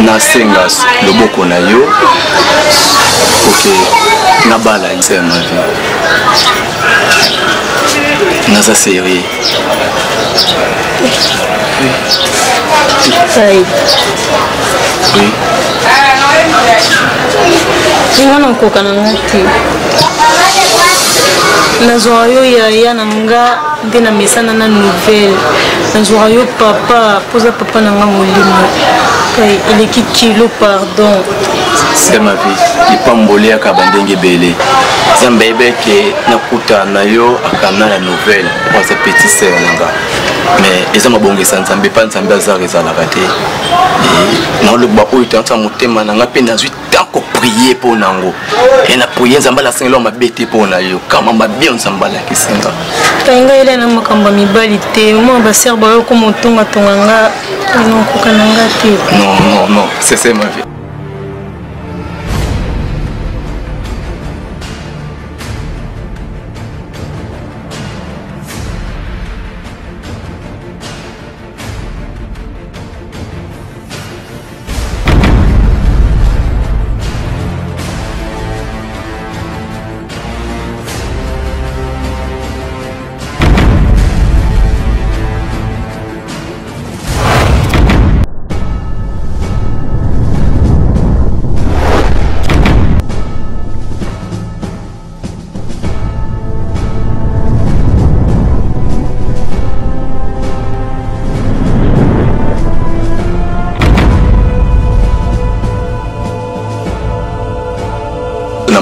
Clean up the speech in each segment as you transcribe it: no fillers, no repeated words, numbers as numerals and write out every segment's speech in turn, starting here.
nasenga loboko na yo ok nabala c'est ma vie naza série oui ninga nakoka na ngati nazwa yo ya na nga nde na mesana na nouvelle nazwa yo papa poza papa na nga molimo kai eleki kilo pardon c'est ma vie ipamboli aka bandenge belé zamba ebeke nakuta na yo akana la nouvelle pour sa petite sœur nanga mais eza mabongesa nzambe pa nzambe azar ezalaka te na loba oyo tanta motema nanga pe nazwi tanko prier pour nango et na prier nzamba la sengelo mabete pour na yo kama mabio nzamba la kisenga kanga ile na makamba mibali te mo ba sœur ba yo ko motonga tonganga non kokananga te non c'est ma vie.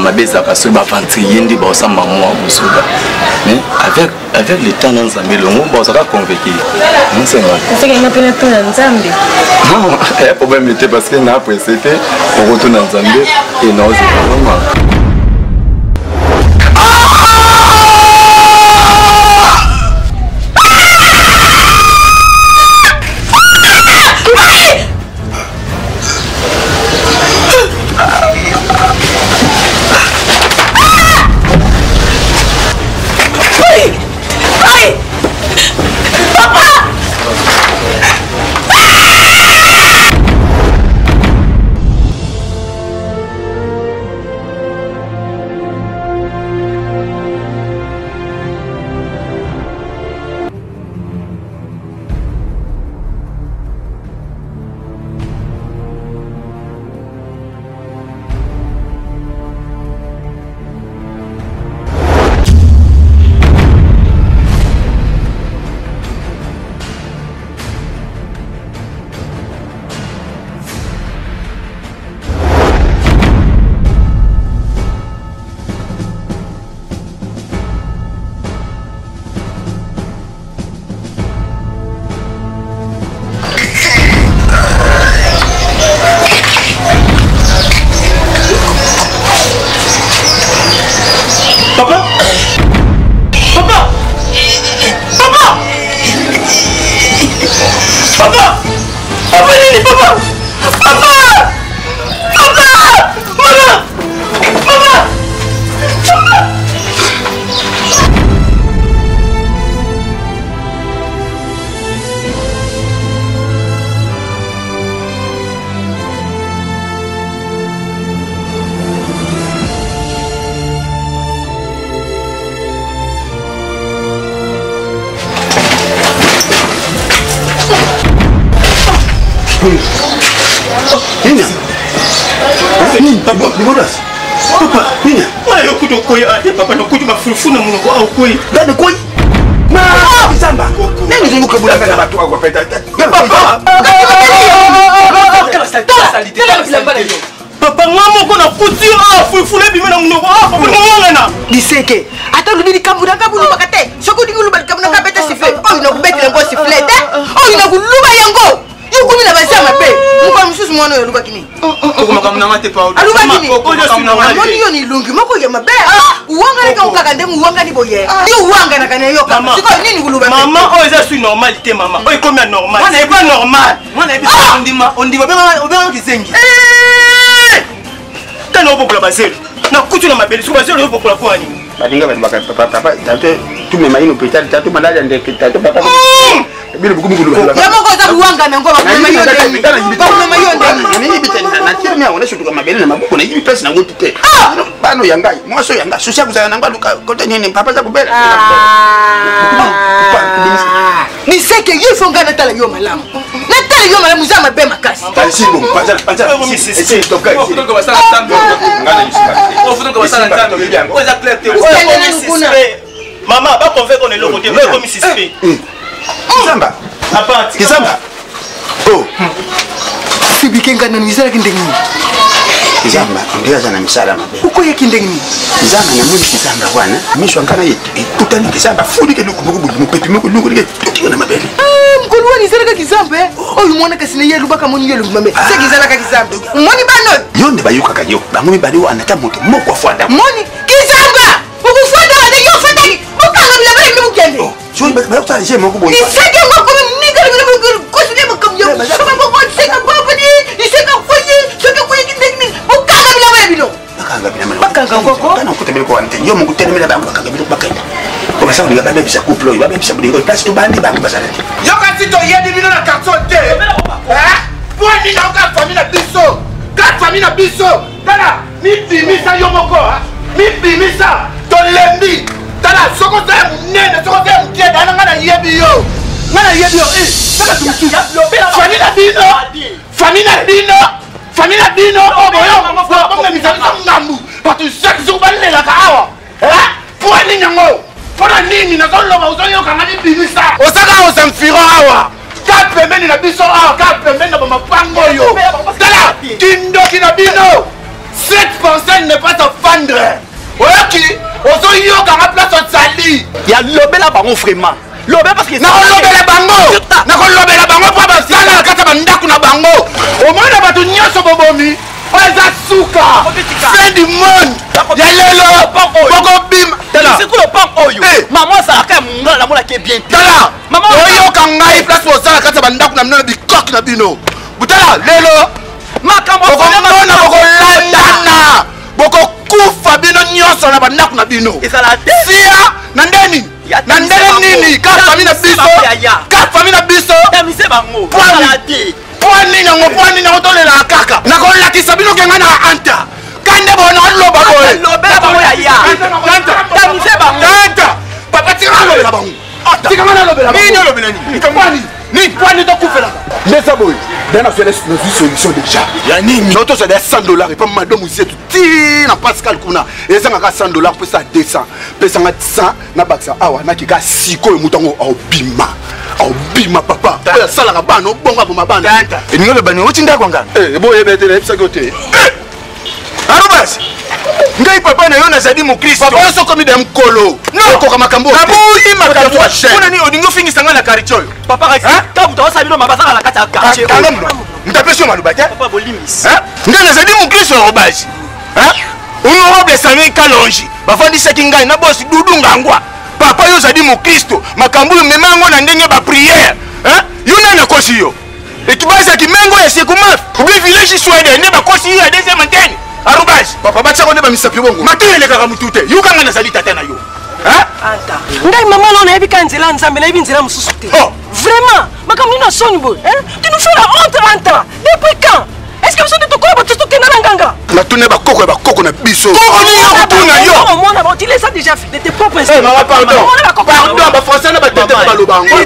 Mabezaka sur ba ventrier ndi ba osamba moi busuda mais avec le temps dans Zambie le monde ba convaincu non c'est vrai c'est que ngapena to na Zambie non le problème était parce que na après c'était on retourne en Zambie et non c'est pas normal. Papa, Nina. Why you could go Papa, no could have full of koi. That the koi. Ma, Samba. Then you look at what I Papa, maman, on a foutu full of women on the Diseke. I told you to come with a couple of Bakate. So could you look at Kamaka better sifflet? Oh, you know, better than was sifflet. Oh, you know, look at Yango. You could have a summer pay. You come to Mono, look at me. Bile buku buku. Ya moko za kuwanga na ngoma kwa mayo ndeni. Kwa mayo ndeni. Nini bitenda na tiri mia onesho tuka mabele na mabuku na hivi pesa na ngutu te. Bano yangai, mwaso yanga. Susia kuzana na ngwa kote nini papa za kubela. Ni seke yifo ngana tala yo malamu. Na tala yo malamu za mabe makasi. Tansibo panza. Si toka. Ofuto kwa sala tambo. Ngana nisika. Ofuto kwa sala tambo. Oza clarté. Maman, pas qu'on fait qu'on est là côté, mais comme ici c'est. Kisamba. Kisamba. Oh. Sibikenga na nizara kindengi. Kisamba, ndio sana msala mabe. Uko ya kindengi. Kisamba na mwili kisamba bwana. Misho ngana yetu. Tutani kisamba fudi ke luku buku mupepi muku luku ke tuti na mabele. Mkulu wani zara ka kisamba eh. Oh mwana kasina yelu baka moni yelu mame. Seki zara ka kisamba. Moni bano. Yonde bayuka kanyo. Bangumi bali wana tamoto moko afwanda. Moni kisamba. Ukufwanda wade yo fwandani. Ukanga bila bale mukende. Oh, sio bayuka je moko boy. Iseke moko ninga bila mukuru. Kosile moko yo. Sama moko seka baba ni. Iseka kwenye. Seka kwenye kindengi. Ukanga bila bale bilo. Bakanga ngoko. Kana ukutemele kwa ante. Yo mungu tenemele bangu bakanga bilo bakanga. Kwa sababu ni babe bisa couple yo, babe bisa budingo. Place to bandi bangu basala. Yo kasi to yedi bino na carton te. Pour ni na ka famille na biso. Ka famille na biso. Tala, mi bimisa yo moko ha. Mi bimisa to lembi. Tala soko ta munene, soko ta mtie dana ngana yebi yo. Ngana yebi yo tala tumtu. Famille na bino. Famille na bino. Famille na bino. Oh boyo. Bonga misanga ngambu. Parce que chaque jour balé la kawa. Pour ni nyango. Pona nini na zoloba uzoyo kangani bimisa. Osaka osamfiro awa. Ka pembeni na biso awa, ka pembeni na mapango yo. Tala, kindo kinabino. Cette personne n'est pas à fendre. Oyoki, ozoyo kanga place otsali. Ya lobela bango vraiment. Lobela parce que na lobela bango. Na ko lobela bango pa basala kata bandaku na bango. Au moins na batu nyoso bobomi. Oza suka. Fin du monde. Ya lelo boko bim. C'est quoi le pan oyo? Maman ça a mon la mola qui est bien. Tala. Maman oyo kangai place pour ça kata bandaku na mino bikok na bino. Butala lelo. Makambo boko landana. Boko kufa bino nyoso na bandaku na bino. Sia na ndeni. Na ndeni nini? Ka famille na biso. Ka famille na biso. Tamise bango. Pwani na otolela kaka. Na ko lakisa bino kenga na anta. Kande bona loba boy. Lobela bango ya. Tamise bango. Tanta. Papa tira lobela bango. Tika mana lobela. Mini lobela ni. Pwani. Ni pwani to kufela. Nesa boy. Dana fait une solution déjà. Ya nini? Noto c'est des $100 et pas madame aussi tout na Pascal kuna. Et ça ngaka $100 pour ça 200. Pesa ngati 100 na baksa awa na kika siko e mutango obima. Obima papa. Ya sala ka bana obonga bo mabana. E ngolo bani otinda kwa nganga. Eh boye bete na pisa kote. Arobas. Ngai papa na yo na zadi mu Kristo. Papa so komi dem kolo. No ko kama kambo. Kabu ima kambo wa she. Kuna ni odingo fingi sanga na karichoyo. Papa ka buta sabilo mabasa la kata kache. Mtapesho malubate. Papa bolimis. Ngai na zadi mu Kristo Arobas. Honorable Samuel Kalonji. Bafandi sekingai na boss Dudu Ngangwa. Papa yo zadi mu Kristo. Makambo memango na ndenge ba prière. Yuna na kosi yo. Ekibasa kimengo ya sekuma. Kubi village Sweden ne ba kosi yo ya deuxième antenne. Arubas, papa bacha ko ne ba misapi bongo. Matele kaka mutute. Yuka ngana salita tena yo. Anta. Ngai mama lona yebi kanzela nzambe na yebi nzela mususu te. Oh, vraiment, makamni na soni boy, hein? Tu nous fais la honte Anta. Depuis quand? Est-ce que vous êtes tout quoi tu te na nganga? na tune ba koko na biso. Koko ni yo tuna yo. Au moins on tu les a déjà fait de tes propres. Eh maman pardon. Pardon ba français na ba tete ba lobango.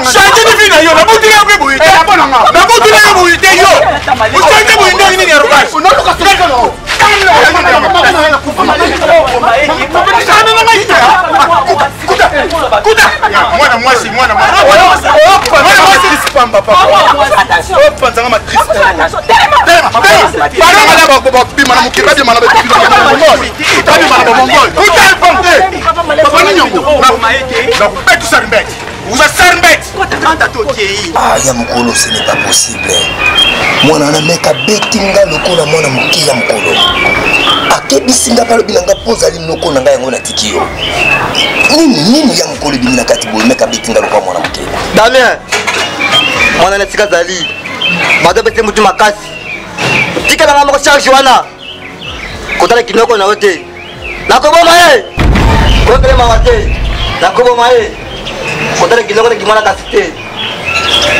Change ni vina yo na buti ya kwebu ite. Na buti ya kwebu ite yo. Uchange bu ndo nini ya rubashi. Unaluka sura no. Kuda. Mwana mwasi. Mwana mwasi spamba papa. Opa nzanga matriste. Para mala ba bima na mukira bima na ba bima na mongol. Tabi mala ba mongol. Uta ponte. Papa ni nyongo. Na betu sarbet. Uza sarbet. Ah ya mukolo ce n'est pas possible. Mwana na meka betinga lokola mwana mukia mukolo. Akebisinga palo binanga poza linoko na ngai yango na tikio. Nini ya mukolo bimina kati boy meka betinga lokola mwana mukia. Damien. Mwana na tika zali. Mato pete mutu makasi. Tika na mama ko charge wana. Kotala kinoko na wote. Na ko boma Ko kele mama te. nakoboma ye kotala kiloko na kimwana kasi te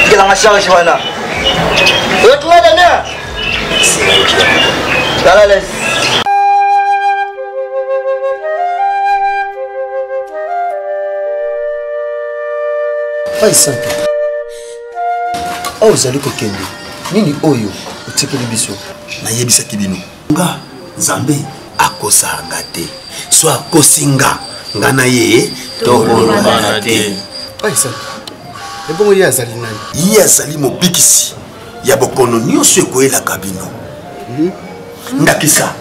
tikelanga charge wana oyotunga dania tala les Aïssa awa ozali kokende nini oyo otikeli biso nayebisaki bino nga nzambe akosanga te so akosi nga na ye tokolombana te. Aïssa ebongo ye azali nani? Ye azali mobikisi ya bokono nyonso ekoyelaka bino. Ndakisa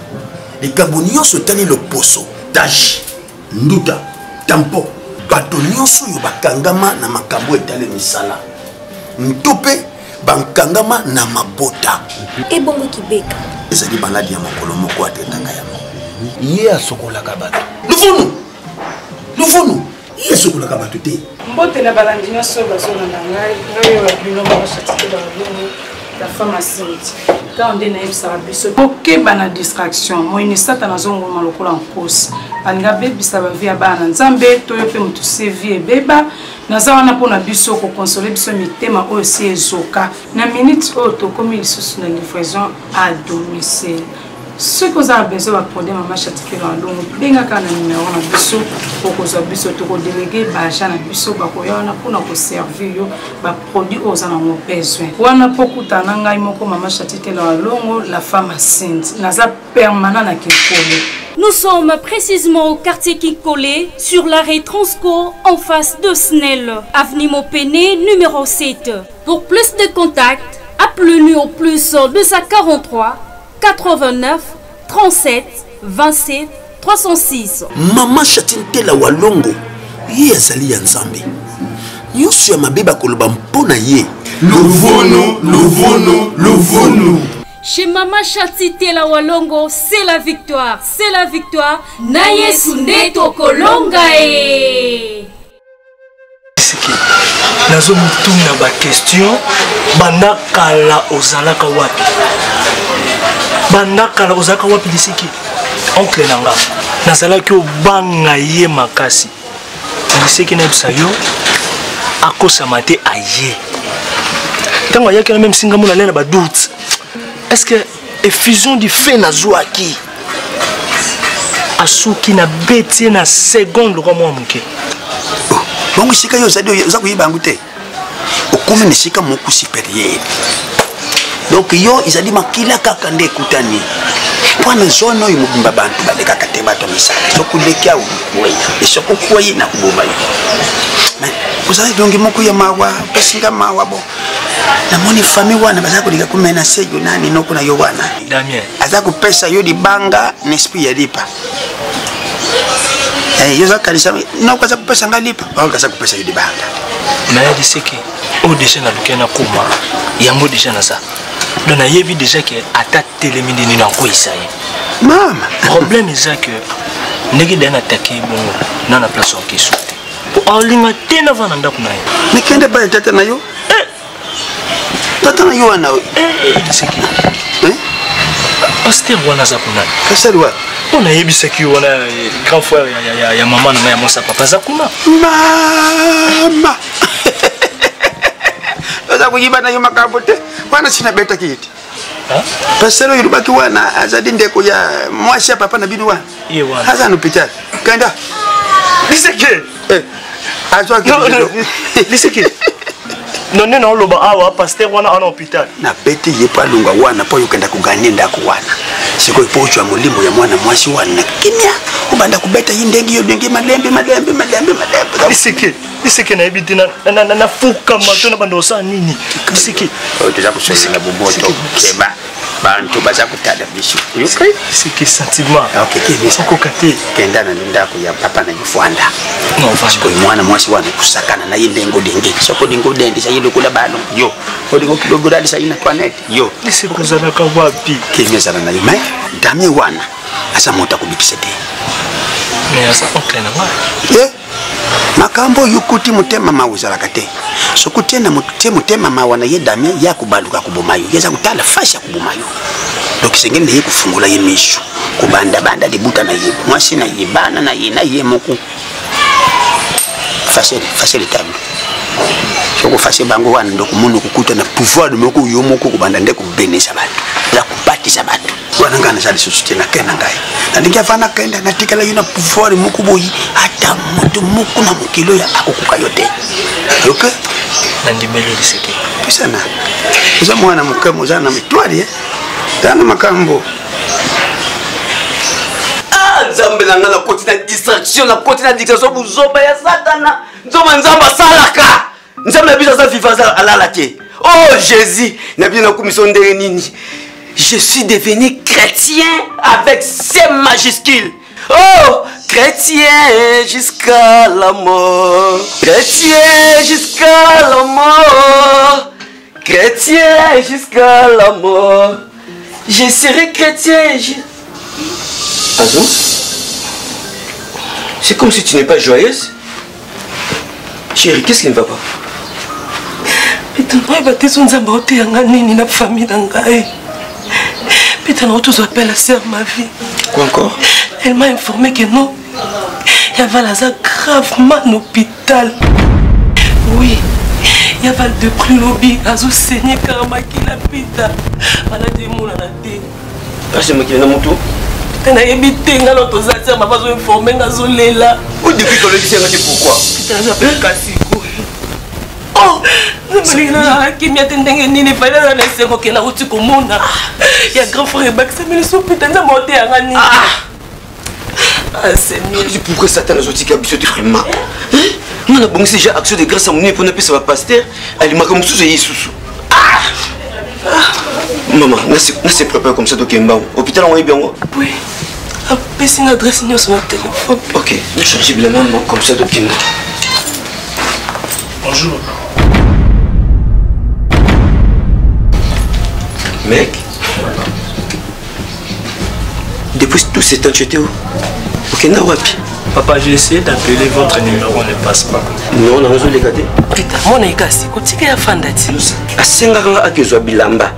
likambo nyonso etali loposo tashi nduta tampo bato nyonso oyo bakangama na makambo etali misala ntope bankangama na mabota ebongo kibeka ezali maladi ya mokolo moko atetanga yango. Ye asokolaka bato luvunu ye asokolaka bato te mbotela balandi nyonso bazolanda ngai oyo babino bachatikela babino la femme asinti ka onde nayebisaka biso okeba na distraction moyini satana azongoma lokola nkosi alinga bebisa bavi ya bana nzambe toyo mpe motu se vie ebeba naza wana mpona biso kokonsole biso mitema oyo si ezoka na minute oyo tokomi lisusu na livraison à domicile. Ce que vous avez besoin de prendre maman chatikelo alongo bengaka na numéro na biso okozwa biso toko déléguer baja na biso bakoya wana mpona koservir yo baproduit oyo oza nango besoin wana mpo kutana ngai moko mama chatikelo alongo la femme enceinte naza permanent na Kinkole. Nous sommes précisément au quartier Kinkole, sur l'arrêt Transco, en face de Snell, avenue Mopéné, numéro 7. Pour plus de contacts, appelez-nous au plus 243 89 37 27 306. Mama Chatintela Walongo, ye azali ya nzambe. Nyonso ya mabeba koloba mpona ye. Luvono. Chez Mama Chatintela Walongo, c'est la victoire. C'est la victoire. Na Yesu neto kolonga e. Nazo mutuna ba question banakala ozalaka wapi. Banakala ozalaka wapi lisiki. Oncle nanga. Nazalaki obanga ye makasi. Lisiki na bisayo akosama te aye. Tango yaki na même singa mona lena ba doute. Est-ce que effusion du fait na zouaki asuki na beti na seconde le roi muke. Bongo sika yo za kuyiba ngute. Okumi ni sika moku supérieur. Donc yo izali makila kaka nde kutani. Pwana zono yo mubimba bantu baleka kate bato misala. Sokuleka uwe. Esokukuye na kuboma yo. Mais uzali dongi moku ya mawa, pesinga mawa bo. Na moni fami wana baza kulika kumena sejo nani noko na yo wana. Damien. Aza kupesa yo di banga nespi ya lipa. Yo za kanisa na ukaza kupesa ngalipa. Au kaza kupesa yo di banga. Na ya diseki o déjà na lukena kuma. Yango déjà na ça. Donc na yebi déjà que ata telemindi ni na ko isaye. Mama, problème est que ndeki dana attaquer bongo na na place au kiso. Pour alinga tena vana ndaku na yo. Nikende ba tata na yo. Tata na yo wana. Diseki. Pasteur wana za kuna. Kasalwa. On a yebiseki wana grand frère ya maman na ya mosa papa za kuna. Mama. Oza kuyiba na yo makabote. Wana sina beta kiti. Pasteur yo lubaki wana azadi ndeko ya mwasi papa na binu wana. Ye wana. Haza no hospital. Kanda. Diseki. Azwa kiti. Diseki. Non non loba awa pasteur wana en hôpital. Na beti ye palunga wana po yokenda kugania ndako wana. Siko ipochwa mulimbo ya mwana mwasi wana kimya. Ubanda kubeta yindengi yo ndenge malembe. Diseki na ebiti na fuka matona bando sa nini. Diseki. Otuza kusoyina bumoto keba. Bantu baza kutada bisu. Okay? Diseki sentiment. Okay, kebe soko kate. Kenda na ndako ya papa na yifwanda. No vanda. Siko mwana mwasi wana kusakana na yindengo denge. Soko dingo dende sa yilo kula balo. Yo. Odingo kidogo dali sa ina planet. Yo. Diseki kuzana ka wapi? Kimeza na yime. Dami wana. Asa mota kubikise te. Mais asa oncle na wa. Makambo yukuti mutema mauzala kate. Sokutena mutema mawana ye Damien ya kubaluka kubomayo. Yeza kutala fasha kubomayo. Donc sengene ye kufungula ye mishu. Kubanda banda libuta na ye. Mwasi na ye bana na ye moku. fâcher les tables. Soko fâcher bango wana ndoko muno kukuta na pouvoir de moko yo moko kubanda ndeko benesa bantu. La kupatisa bantu. Wana ngana za lisusu na kena ngai. Na ndinga fana kenda na tikala yuna pouvoir moko boyi ata mutu moko na mukilo ya akukuka yote. OK? Nandimelo liseke. Pisana. Uza mwana mukamo za na mitwali Tana makambo. Nzambe na ngala koti na distraction na koti na distraction buzoba ya satana. Nzoma nzamba salaka. Nzambe bisa za vivaza alala te. Oh Jésus, na bien na commission ndenge nini. Je suis devenu chrétien avec C majuscule. Oh, chrétien jusqu'à la mort. Chrétien jusqu'à la mort. Chrétien jusqu'à la mort. Je serai chrétien. Pardon? C'est comme si tu n'es pas joyeuse. Chérie, qu'est-ce qui ne va pas? Putain, la famille d'Angaï. Putain, on appelle la sœur ma vie. Quoi encore? Elle m'a informé que non. Il y avait la gravement à l'hôpital. Oui. Il y avait de plus lobby. Azo saigné Karamaki la pita. Maladie moula la té. Ah, c'est moi qui viens dans mon tour. Putain, il y a évité. Il y a l'autre sœur m'a pas informé. Azo léla. Où depuis qu'on le dit, c'est pourquoi? Putain, j'appelle Kassiko. Oh, il y a grand frère Baxé, mais le son putain de monter à Rani. Ah, c'est mieux. Pourquoi Satan a sorti Kabisso de vraiment? On a bon déjà action de grâce à mon pour ne pas savoir pasteur. Elle m'a comme sous et sous. Maman, ne se prépare comme ça de Kembao. Hôpital on est bien. Oui. Après une adresse sur mon téléphone. Ok, ne changez bien maman comme ça de Kembao. Bonjour. Mec, depuis tout ce temps, tu étais où? Ok, n'a wapi. Papa, j'ai essayé d'appeler, votre numéro ne passe pas. Non, on a raison de regarder. Putain, mon écasse, quand tu es fandati. A Sengara akezwa bilamba.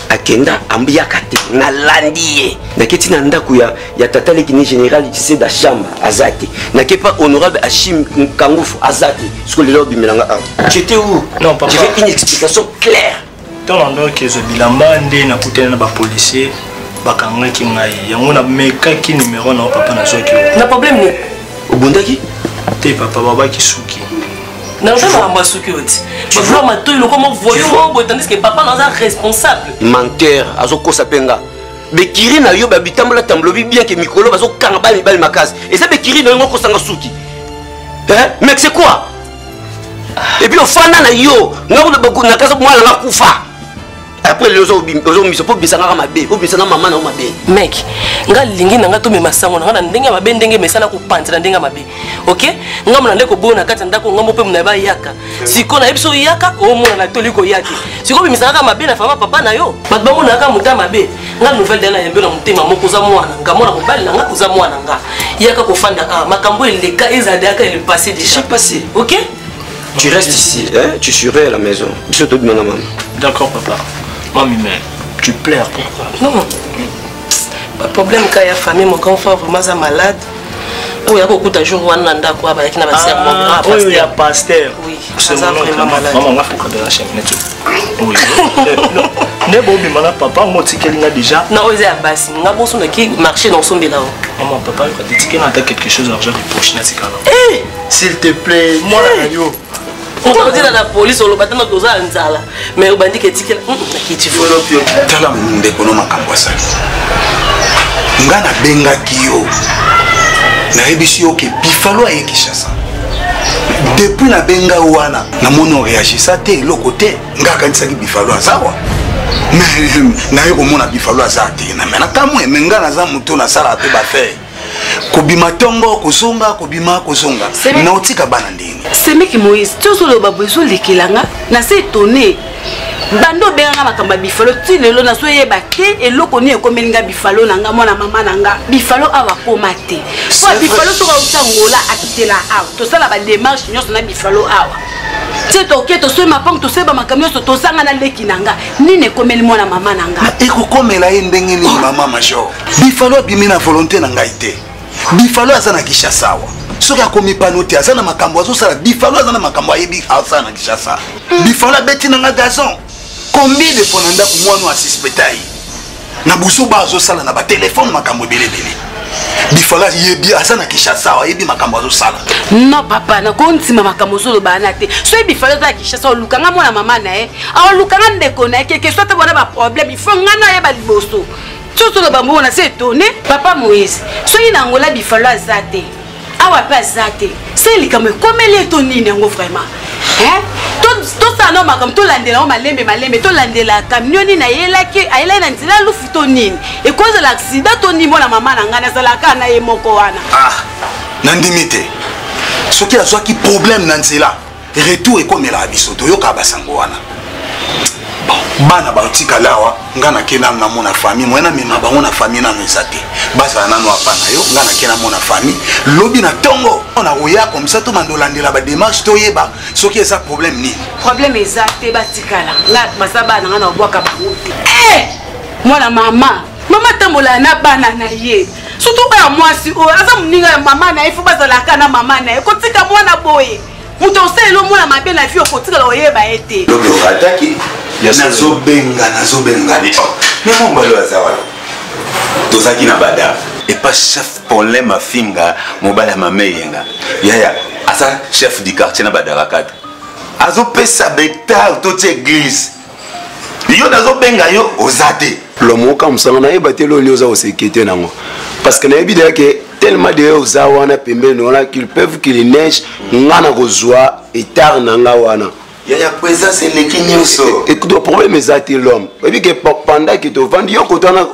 Akenda ambiyakate na landiye. Naketi na ndaku ya tata lekini général lycée da chamba azati. Nakepa honorable Achim Kangoufou azati. Ce que le lobby melanga. Tu étais où? Non, papa. Je veux une explication claire. Tant que que ce bilamba ndé na kutena na ba policier bakangaki ngai. Yango na mekaki numéro na papa na soki. Na problème ni. Obundaki? Te papa baba ki suki. Non, je ne sais pas ce que tu vois. Comment voyons tandis que papa n'est pas responsable. Menteur, azoko sapenga. Bekiri na yo babitambola tamblobi bien que mikolo bazo kangba mibali makasi. Et ça Bekiri na ngo kosanga suki. Hein? Mec c'est quoi? Et puis au fana na yo, ngabo beaucoup na kasa moi la kufa. Après les autres miso po bisanga mabe, po bisanga maman na mabe. Mec, nga lingi na nga to mema sango na ndenge mabe ndenge mesala ko panzira ndenge mabe. OK? Nga mona ndeko bona kati ndako nga mope mna ba yaka. Siko na ebiso yaka o mona na toliko yaki. Siko bimisanga mabe na fama papa na yo. Batba mona ka muta mabe. Nga nouvelle de la yembe na mutema moko za mwana. Nga mona ko bali na nga kuza mwana nga. Yaka ko fanda makambo le cas ezadaka il est passé déjà. C'est passé. OK? Tu restes ici, hein? Tu surveilles à la maison. Biso to demande maman. D'accord papa. Mamie, mais tu pleures, pourquoi? Non. Pas problème quand il y a famille, mon enfant vraiment malade. Oui, il y a beaucoup de jours où on a un quoi avec la sœur. Oui, il y a pasteur. Oui, c'est vraiment malade. Maman, on a fait de la chaîne. Oui. Ne bobi mana papa moi tikelinga déjà. Non, ils est à base. On a besoin de qui marcher dans son bilan. Maman, papa, il a dit qu'il a quelque chose d'argent de poche na tikala. Eh, s'il te plaît, moi la radio. On t'a dit dans la police on le battait dans dosa nzala. Mais on bandit que tikela qui tu veux. Tala ndeko no makambo ça. Ngana benga kiyo. Na ebisi yo ke bifalo ayeki chasa. Depuis na benga wana na mono réagissa te le côté ngaka ntsaki bifalo azawa. Mais na yo komona bifalo azate na mena kamwe menga na za muto na sala te ba faire. Kobima tongo kozonga kobima kozonga na otika bana ndini. C'est mec Moïse, tu as le babozo lekelanga na se étonné. Bando benga makamba bifalo ti lelo na so yeba te eloko ni ekomelinga bifalo nanga mwana mama nanga bifalo awa komate. Fo bifalo to ka utangola akitela awa. To sala ba démarche nyonso na bifalo awa. Ti to ke to so mapang to seba makamyo so to sanga na leki nanga ni ne komeli mwana mama nanga. Eko komela ndenge ni mama major. Bifalo bimina volonté nanga ite. Bifalo azana kisha sawa. soki akomi pano te aza na makambo azosala bifalo aza na makambo ayebi asala na Kinshasa bifalo abeti nanga gazon combien de fois na ndako mwana asuspecta ye na busu ba azosala na batelefone makambo ebelebele bifalo yebi aza na Kinshasa ayebi makambo azosala non papa nakontima makambo ozoloba na te soki bifalo aza na Kinshasa olukanga mwana mama na ye aolukanga ndeko na ye keke so te bona baproblème ifo nga na yeba liboso soso bambo na se étonné papa Moïse soki na ngola bifalo aza te awa pe aza te se likambo ekomeli eto nini yango vraiment tosala no makambo tolandela ngo malembe tolandela camion nini ayelaki na nzela lufu to nini ekozala accident to nini mona mama na ngai nazalaka na ye moko wana nandimi te soki azwaki problème na nzela retour ekomela biso toyoka basango wana bana batikala awa nga nakenda na mona famille moyena mema bango na famille nano eza te bazala nano apana yo nga nakenda mona famille lobi na ntongo na koya comme ça tomandolandela badémarche toyeba soki eza problème nini problème eza te batikala nga basa bana nga na obwaka bango te mwana mama tambola na bana na ye surtout oyo mwasi oyo aza moninga ya mama na ye fo bazalaka na mama na ye kotika mwana boye moto oselo mwana mabe na vie okotikala oyeba ye te lobi okataki nazobenga nemo mbalo aza wana tozalaki na bada epa chef polin mafinga mobali ya mame yenga yaya aza chef du quartier na badarakata azopesa betard toti église yo nazobenga yo oza te lomoka mosanga nayeba te loli oza kosekete nango parce que nayebi deya ke tellement de oza wana pembeni wana qu'ils peuvent qu'il neige nga na kozwa etard na nga wana yaya présence eleki nyonso écoute le problème eza te l'homme ebi ke pendant que tovandi yo koto wana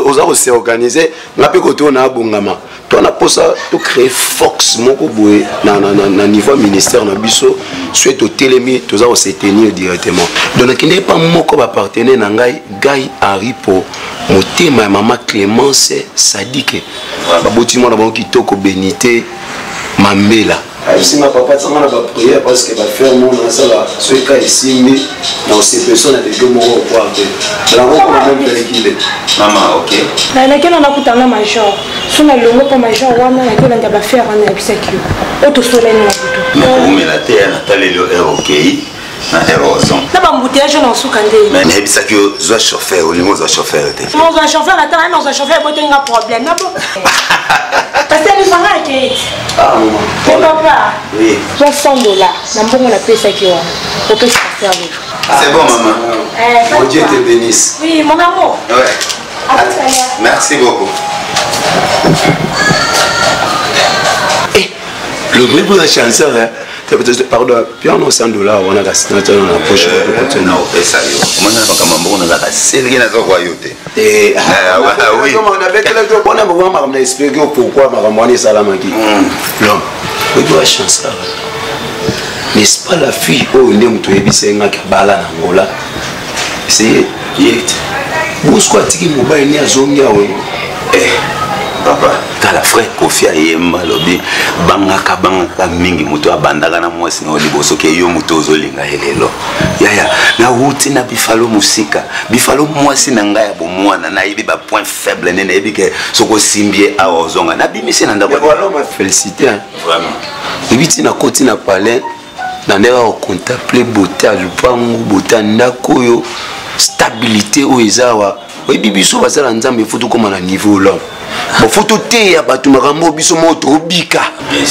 oza kose organiser nga mpe koto na abongama to na posa to créer force moko boye na niveau ministère na biso soit totelemi toza kose tenir directement donc nakende pa moko bapartenaire na ngai Guy Henri po motema ya mama Clémence Sadike baboti mwana bango kitoko Benité Mambela singa papa tsanga na ba prière parce que ba faire mon asala so ka isimbi na ces personnes de deux mots quoi de la rencontre même avec maman OK na kena na kutanga major sona longo pa major wana na kena ba faire na bisaki auto soleil na buto na kumela te na talelo OK na erosion na ba mbouteillage na suka ndé mais na bisaki zo chauffeur o lingo zo chauffeur te mo zo chauffeur ata na zo chauffeur bote nga problème na bo parce que les parents étaient papa oui $60 na mbongo na pesa qui wa pour que ça serve c'est bon maman mon Dieu te bénisse oui mon amour ouais merci beaucoup et le bruit pour la chanson hein pardon piano $100 on a gasté dans la poche pour continuer non et ça yo moi na kama mbongo na kaseli na zo kwa yote oui on avait que le bonhomme on m'a expliqué pourquoi ma ramani salamaki non oui pour la chanson n'est-ce pas la fille oh ndem to ebisenga kabala na ngola c'est yet busco atiki mobile ni azongia we papa tala frère Kofi ayemba lobi bangaka mingi muto abandaka na mwasi na liboso ke yo muto ozolinga helelo yaya na wuti na bifalo musika bifalo mwasi na ngai ya bomwana na yebi ba point faible nene yebi ke soko simbie awozonga na bimisi na ndako voilà ma félicité vraiment ebiti na koti na palais na ndeka ko contempler beauté à lupangu beauté ndako yo stabilité o ezawa oyebi biso basala nzambe futu koma na niveau l'homme bon photo te ya bato makambo biso moto obika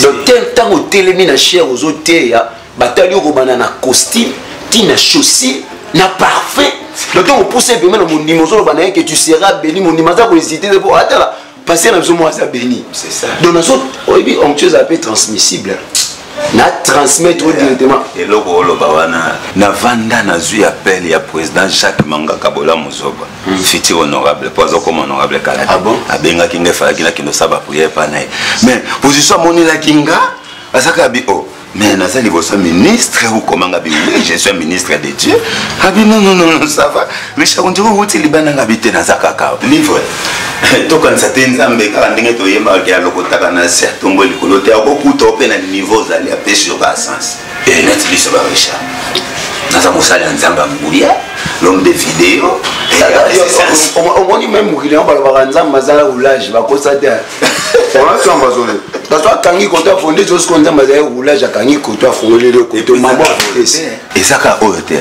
donc tel temps otelemi na cher ozote ya batali okobana na costume tina chaussure na parfait donc on pousse un peu même mon numéro bana que tu seras béni mon numéro ça pour hésiter pour attends passer na biso moi ça béni c'est ça donc na so oyebi on chose appelé transmissible na transmettre directement et logo oloba wana na vanda na zui appel ya président Jacques Manga Kabola Muzoba fiti honorable pozo comme honorable kala abenga kinga fala kina kindo saba prière pa na mais position moni la kinga asaka bi oh mais na sali bossa ministre ou comment ngabi oui je suis ministre de Dieu abi non ça va mais chaque jour wuti libana ngabite na zakaka livre to kan satin zambe ka ndenge to yemba ke alokotaka na certain tombo likolo te akokuta ope na niveau zali a pêche sur ba sens et net biso ba richa naza mosala nzamba ngulia l'homme de vidéo on moni même mukili on balobaka nzamba zala oulage bakosa te on a tu ambazole parce que akangi koto afondé jusqu'au nzamba za roulage akangi koto afondé le koto mambo ezaka oyo te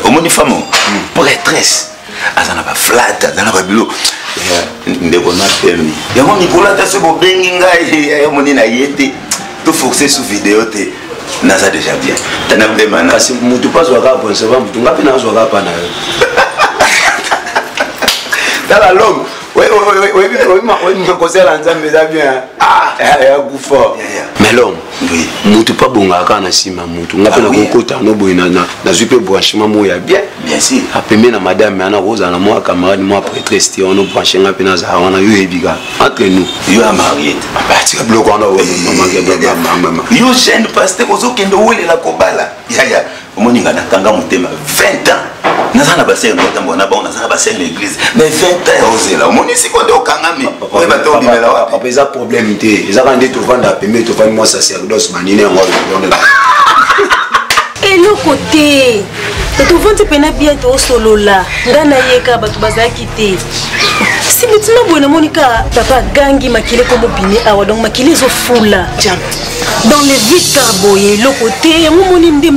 omoni femme prêtresse azana ba flat azana ba bilo ndeko na pemi yango Nicolas ta se bobengi ngai omoni na yete to forcer sous vidéo te naza déjà bien tana mbemana kasi mutu pas waka ponse ba mutu ngapi na waka pa na dala long oui me conseille l'ensemble déjà bien ya kufa mais l'homme oui mutu pas bongaka na sima mutu ngapi na kokota no boina na zupe branchement mo ya bien sûr apemé na madame ana rosa na moi camarade moi prêtresse ti on branché ngapi na za wana yo ebiga entre nous yo a marié ba ti ka bloco na maman yo jeune pasteur ozokende wele la kobala ya omoninga na tanga motema 20 ans nazana basere notambo na bon nazana basere l'église mais 20 ans ozela omoni sikonde okangami oye bato bimela wapi papa eza problème te eza quand ndé to vanda pemé to vanda moi sacerdoce manine ngo ndona eloko te tovandi pena bien tosolola nga nayeka bato bazalaki te si mitima boye namoni ka papa gangi makile komobine awa donc makile ezofula dans le vide carboye eloko te yango moni nde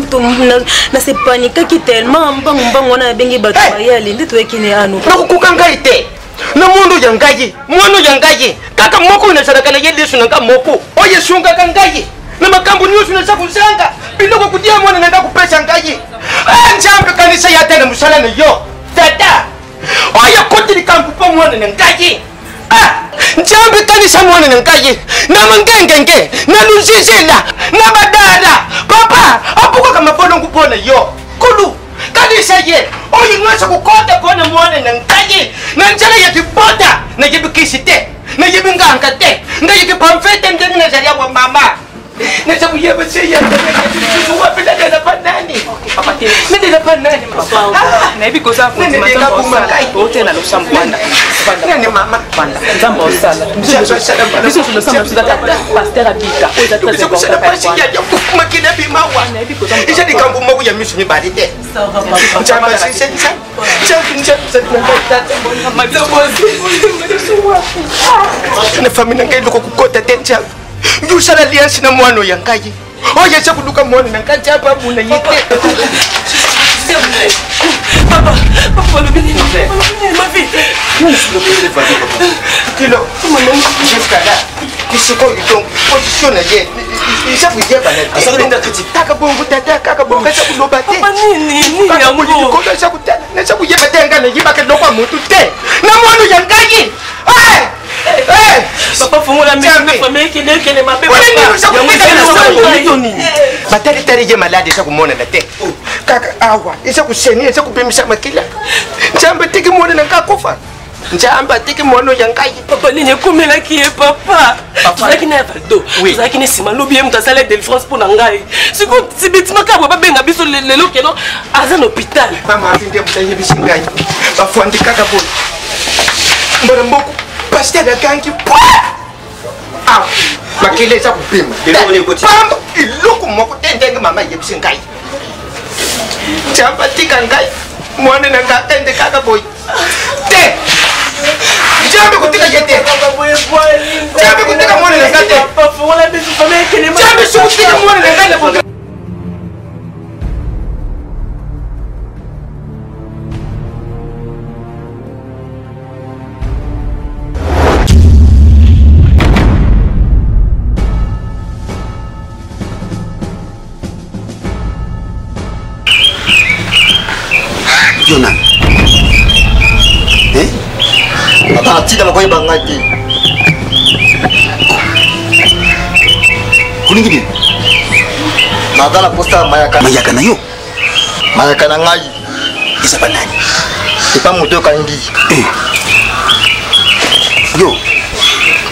nasepanikaki tellement mbangu wana abengi bato bayale nde toyekine ano nakokoka ngai te na mondo ya ngai kaka moko nasalaka na ye leso na nga moko oyo esungaka ngai na makambo nyonso naza kozanga biloko kutia mwana nanga kopesa ngai nzambe kanisa ya tena mosala na yo tata oyo koti likambo mpo mwana na ngai nzambe kanisa mwana na ngai na mangengenge na luzizila na badada papa apokaka mabolongo mpo na yo kulu kanisa ye oyo nyonso kokota mpo na mwana na ngai na nzela ya kibota nayebi kisi te nayebi nganga te ngayeki pamfete ndenge nazali awa mama nasa kuyeba seya wapela dela panani nadela panani nayebi koza otena losambwana nani mama nzamba osala biso tulosamba biso tata pasteur abika oza très important makina bimawa eza likambo moko ya miso mibale te na fami na ngai loko kokota te nzambe njusala alliance na mwana ya ngai oyo eza koluka mwana na ngai nzambe abuna ye te Papa, le béni, ma fille. Kilo, jusqu'à là, qui se compte donc, position na ye. Isa kuye bana. Asa kwenda kiti. Kaka bongo tata, kaka bongo sa kulobate. Papa nini yango? Ko sa kutana, na sa kuye batenga na yiba ke lokwa mutu te. Na mwana ya ngai. Papa fongola mimi famille qui n'est que ma bébé. Batali tari je malade sa kumona na te. Kaka awa, isa kuseni, isa kupimisa makila. Njamba tiki mwana na kakofa. Njamba tiki mwana ya ngai. Papa nini komela ki e papa. Tuzaki na Valdo. Tuzaki ni sima lobi em tasala de France pour ngai. Siko sibitima ka baba benga biso lelo keno aza na hôpital. Mama atinde mutanye bisingai. Bafwandi kaka bo. Mbona mboko pasteur ya kangi. Ah, makile sa kupima. Pamba iloko moko tendenge mama yebisi ngai. Njamba tika ngai. Mwana na nga ende kaka boy. Te. Njamba kutika yete. Njamba kutika mwana na nga te. Njamba kutika mwana na nga te. Jona. Papa tika makoy bangati. Kuningi bien. Nadala posta mayaka. Mayaka na yo. Mayaka na ngai. Isa pa nani? Ipa moto kangi. Yo.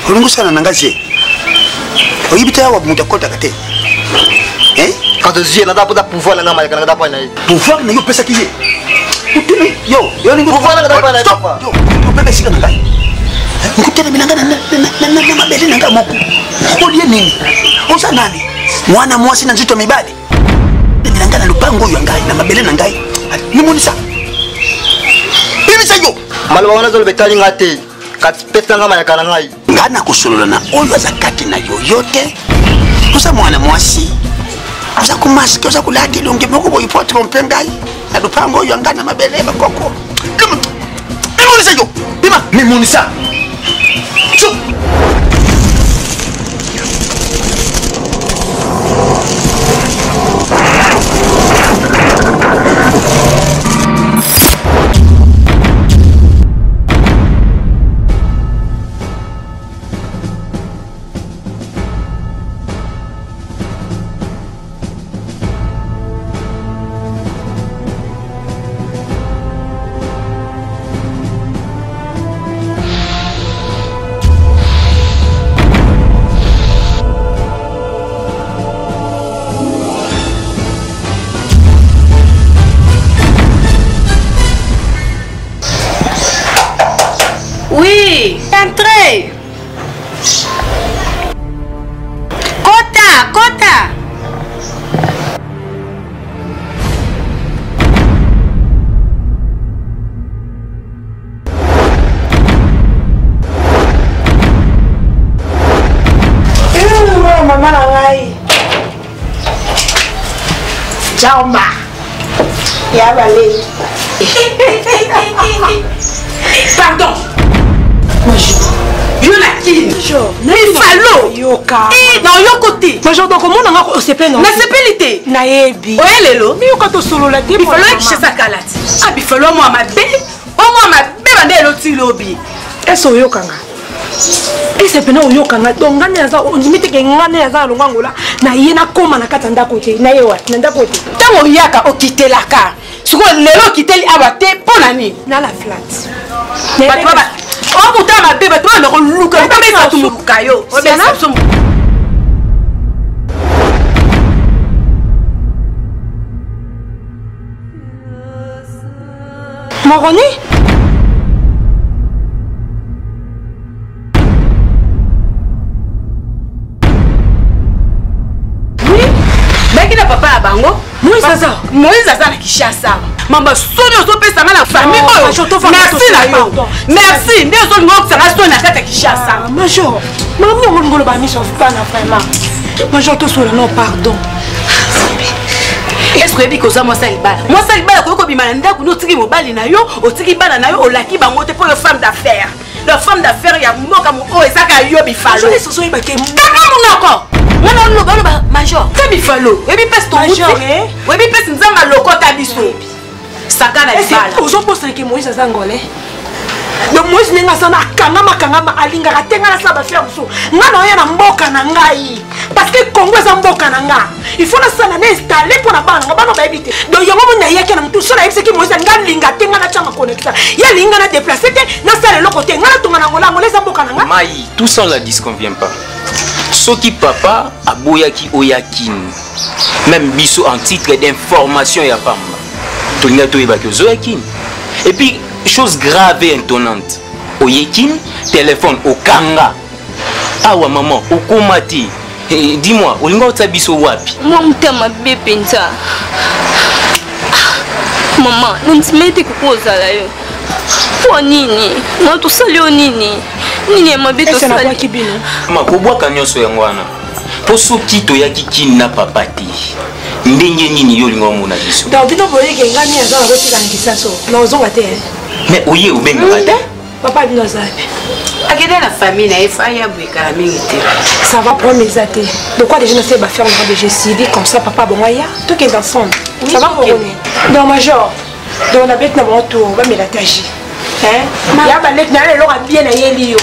Kuningo sana nangaze. Oyibita wa mutakota kate. Quand je nada pour pouvoir na mayaka na dapa na. Pouvoir na yo pesa kiye. Yo ni pouvoir na dapa na papa. Yo, bebe sika ngai. Ngutena milanga na mabele nanga moko. Olie nini? Oza nani? Mwana mwasi na nzito mibale. Milanga na lupango yo ngai na mabele na ngai. Ni monisa. Bibi sayo. Malwa wana zolo betali ngate. Kat pesa nga mayaka na ngai. nga nakosolola na oyo aza kati na yo te oza mwana mwasi oza kumaske oza kolata elongi moko boye po trompe ngai na lupango oyo anga na mabele bakoko emonisa yo bima memonisa Oui, entrez. Kota. Maman nangai. Jamba. Ya balé. Pardon. Yo la kin. Bifalo. Yoka. Non yo côté. Major donc comment on a CP non? Na CP na yebi. Oyelelo. Mi yoka to solo la te. Bifalo ki chesa kalati. Ah bifalo mo amabe. O mo amabe bande loti lobi. Eso yokanga. CP na yokanga donc ngane aza limite ke ngane aza longangola na yena koma na katanda kote na yewa na ndakote. Tango yaka okitelaka. Siko lelo kiteli abate ponani na la flat. Baba oh putain ma bébé toi le look pas mais tout mon caillou Moroni oui mais qui n'a papa à bango Moïse aza na Kishasa mamba soni ozopesa nga na famille oyo merci na yo merci nde ozolinga okosanga soni na kati ya Kishasa Major mami yango ngolo bamiso bana vraiment Major tosola non pardon est-ce que oyebi koza mwasi libala koyi kobima na ndako ni otiki mobali na yo otiki bana na yo olaki bango te mpo yo femme d'affaires la femme d'affaires ya mboka oyo ezaka yo bifalo kaka monoko wana oloba major te bifalo oyebi mpesi tomuti oyebi mpesi nzambe alokota biso saka na libala ozoposana ke Moïse aza ngole donc Moïse ndenge aza na akangama alingaka te ngai nasala bafere mosusu ngai na oya na mboka na ngai parce que Congo eza mboka na nga il faut nasala na installe mpo na bana nga bana bayebi te donc yango moni nayaki na motu so nayebisaki Moïse ngai alinga te ngai natyanga connecta ye alingi ngai nadeplace te nasala eloko te ngai natonga na ngola ngola eza mboka na nga Maï, tout ça ne la disconvient pas. Soki papa aboyaki oyakini même biso en titre d'information ya pamba tolinga toyebaki ozoyakini et puis chose grave et étonnante oyekini téléphone okanga awa maman okomati dis-moi olinga otsa biso wapi moi mutema be penza maman nontimete kukozala yo po nini moi tosali yo nini mabe tosali makobwaka nyonso yango wana mpo soki toyaki kini na papa te ndenge nini yo olinga omona biso donc bino boyeke ngani aza na kotika na Kisaso na ozonga te mais oye obengaka te papa bino azapi akende na famille na ye fa ya bwekala mingi te ça va problème eza te de quoi déjà nasali bafaire na de gesidi comme ça papa bongo aya tokende ensemble ça va moroni donc major donc na beti na bango tour bamela taji ya baleti na eloko bien nayeli yo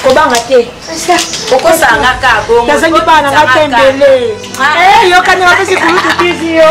kobanga te okosanga ka bongo nazangi bana nga tembele yokani bapesi kulutu tizi yo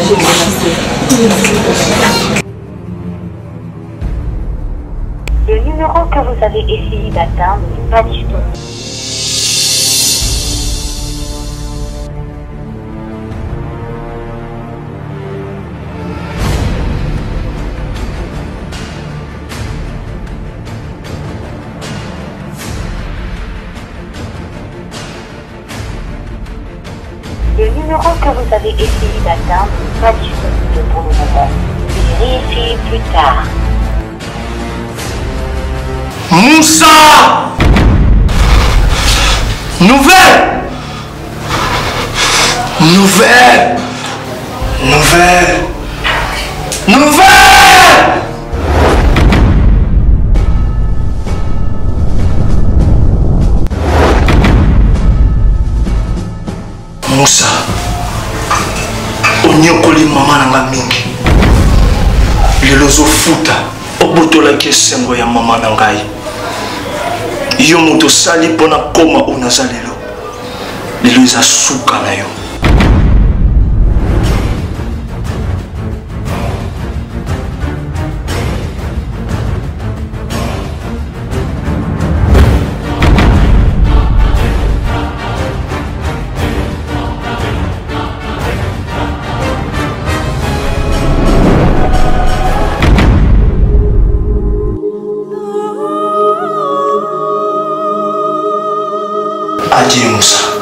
Le numéro que vous avez essayé d'atteindre n'est pas disponible. Le numéro que vous avez essayé d'atteindre n'est pas disponible pour le moment. Vérifiez plus tard. Moussa! Nouvelle! Nouvelle! Nouvelle! Nouvelle! Moussa, onyokoli mama nanga mingi. Lelo zofuta obotolaki esengo ya mama na ngai. Yo moto sali mpona koma oyo naza lelo. Lelo eza suka na yo. Adieu Moussa.